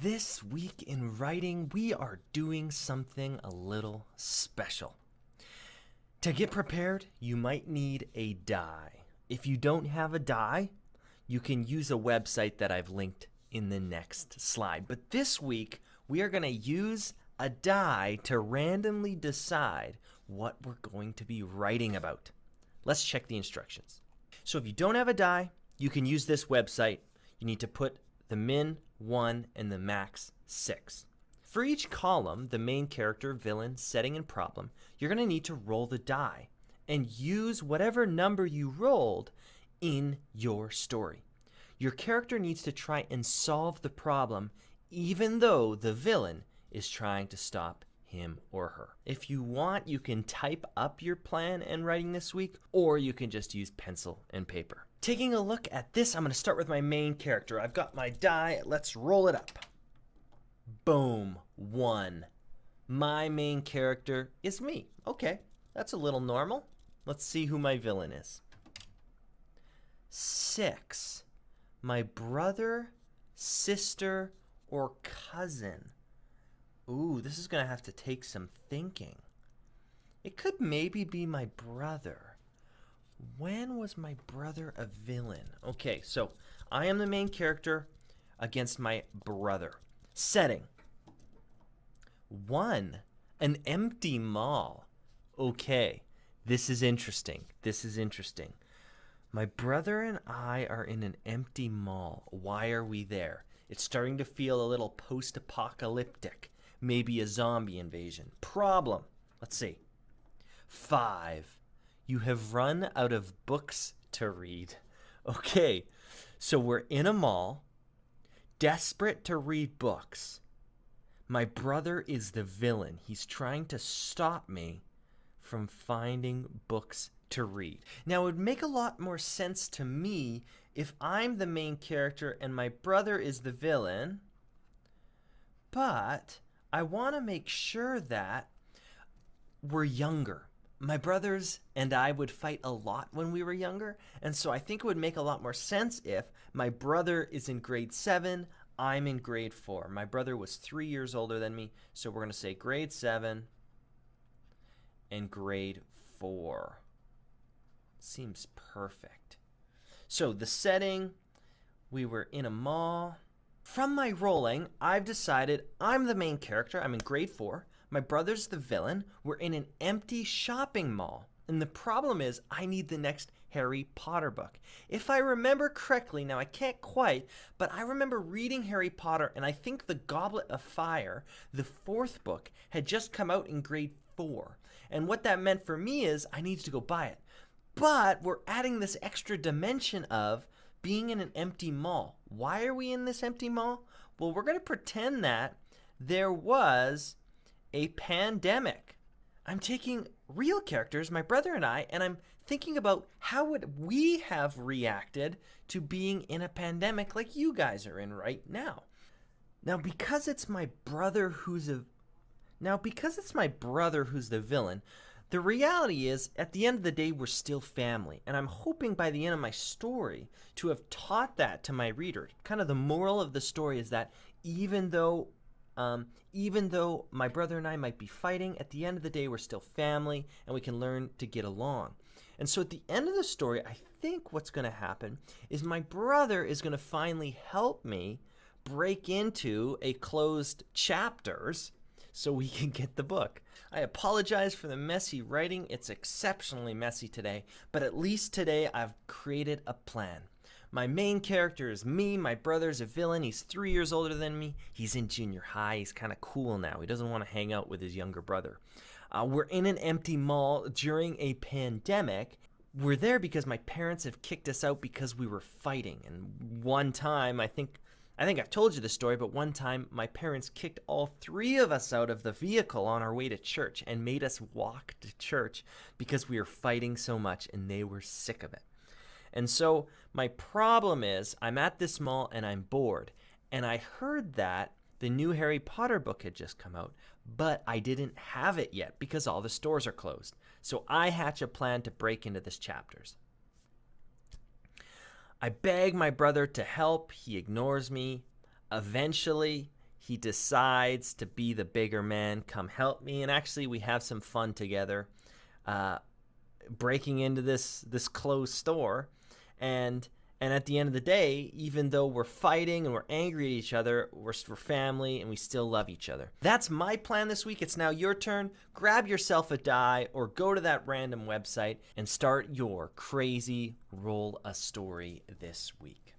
This week in writing, we are doing something a little special. To get prepared, you might need a die. If you don't have a die, you can use a website that I've linked in the next slide. But this week, we are going to use a die to randomly decide what we're going to be writing about. Let's check the instructions. So if you don't have a die, you can use this website. You need to put the min 1 and the max 6. For each column, the main character, villain, setting, and problem, you're going to need to roll the die and use whatever number you rolled in your story. Your character needs to try and solve the problem even though the villain is trying to stop him or her. If you want, you can type up your plan and writing this week, or you can just use pencil and paper. Taking a look at this, I'm going to start with my main character. I've got my die. Let's roll it up. Boom. 1. My main character is me. Okay, that's a little normal. Let's see who my villain is. 6. My brother, sister, or cousin. Ooh, this is going to have to take some thinking. It could maybe be my brother. When was my brother a villain? Okay, so I am the main character against my brother. Setting. 1. An empty mall. Okay, this is interesting. My brother and I are in an empty mall. Why are we there? It's starting to feel a little post-apocalyptic. Maybe a zombie invasion. Problem. Let's see. 5. You have run out of books to read. Okay, so we're in a mall, desperate to read books. My brother is the villain. He's trying to stop me from finding books to read. Now, it would make a lot more sense to me if I'm the main character and my brother is the villain, but I want to make sure that we're younger. My brothers and I would fight a lot when we were younger, and so I think it would make a lot more sense if my brother is in grade 7, I'm in grade 4. My brother was 3 years older than me, so we're going to say grade 7 and grade 4. Seems perfect. So the setting, we were in a mall. From my rolling, I've decided I'm the main character. I'm in grade 4. My brother's the villain. We're in an empty shopping mall. And the problem is I need the next Harry Potter book. If I remember correctly, now I can't quite, but I remember reading Harry Potter, and I think The Goblet of Fire, the 4th book, had just come out in grade 4. And what that meant for me is I needed to go buy it. But we're adding this extra dimension of being in an empty mall. Why are we in this empty mall? Well, we're going to pretend that there was a pandemic. I'm taking real characters, my brother and I'm thinking about how would we have reacted to being in a pandemic like you guys are in right now. Now, because it's my brother who's the villain, the reality is, at the end of the day, we're still family. And I'm hoping by the end of my story to have taught that to my reader. Kind of the moral of the story is that even though my brother and I might be fighting, at the end of the day, we're still family and we can learn to get along. And so at the end of the story, I think what's going to happen is my brother is going to finally help me break into a closed chapters so we can get the book. I apologize for the messy writing. It's exceptionally messy today, but at least today I've created a plan. My main character is me. My brother's a villain. He's 3 years older than me. He's in junior high. He's kind of cool now. He doesn't want to hang out with his younger brother. We're in an empty mall during a pandemic. We're there because my parents have kicked us out because we were fighting. And one time, I think I've told you this story, but one time my parents kicked all 3 of us out of the vehicle on our way to church and made us walk to church because we were fighting so much and they were sick of it. And so my problem is I'm at this mall and I'm bored. And I heard that the new Harry Potter book had just come out, but I didn't have it yet because all the stores are closed. So I hatch a plan to break into this chapters. I beg my brother to help. He ignores me. Eventually, He decides to be the bigger man, come help me, and actually we have some fun together, breaking into this closed store, and at the end of the day, even though we're fighting and we're angry at each other, we're family and we still love each other. That's my plan this week. It's now your turn. Grab yourself a die or go to that random website and start your crazy roll a story this week.